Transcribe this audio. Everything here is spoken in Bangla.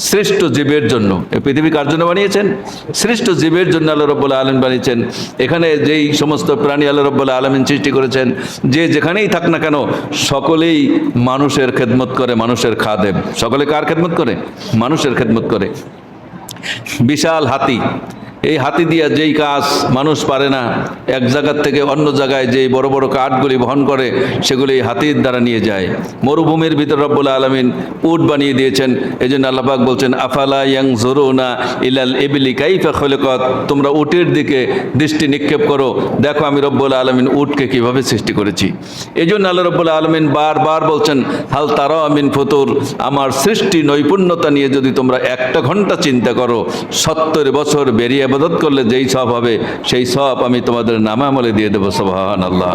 শ্রেষ্ঠ জীবের জন্য। এই পৃথিবী কার জন্য বানিয়েছেন? শ্রেষ্ঠ জীবের জন্য আল্লাহ রাব্বুল আলামিন বানিয়েছেন। এখানে যেই সমস্ত প্রাণী আল্লাহ রাব্বুল আলামিন সৃষ্টি করেছেন, যে যেখানেই থাক না কেন সকলেই মানুষের খেদমত করে, মানুষের খাদেম। সকলে কার খেদমত করে? মানুষের খেদমত করে। বিশাল হাতি, এই হাতি দিয়া যেই কাজ মানুষ পারে না, এক জায়গার থেকে অন্য জায়গায় যেই বড় বড় কাঠগুলি বহন করে, সেগুলি হাতির দ্বারা নিয়ে যায়। মরুভূমির ভিতর রব্বুল আলামিন উট বানিয়ে দিয়েছেন। এই জন্য আল্লাহ পাক বলছেন, আফালা ইয়ানজুরুনা ইলাল ইবলি কাইফা খুলিকাত, তোমরা উটের দিকে দৃষ্টি নিক্ষেপ করো, দেখো আমি রব্বুল আলামিন উটকে কিভাবে সৃষ্টি করেছি। এই জন্য আল্লাহ রব্বুল আলামিন বারবার বলছেন, হাল তারা মিন ফুতুর, আমার সৃষ্টি নৈপুণ্যতা নিয়ে যদি তোমরা একটা ঘন্টা চিন্তা করো, 70 বছর বেরিয়ে ইবাদত করলে যেই সওয়াব হবে, সেই সওয়াব আমি তোমাদের নামে আমলে দিয়ে দেবো। সুবহানাল্লাহ।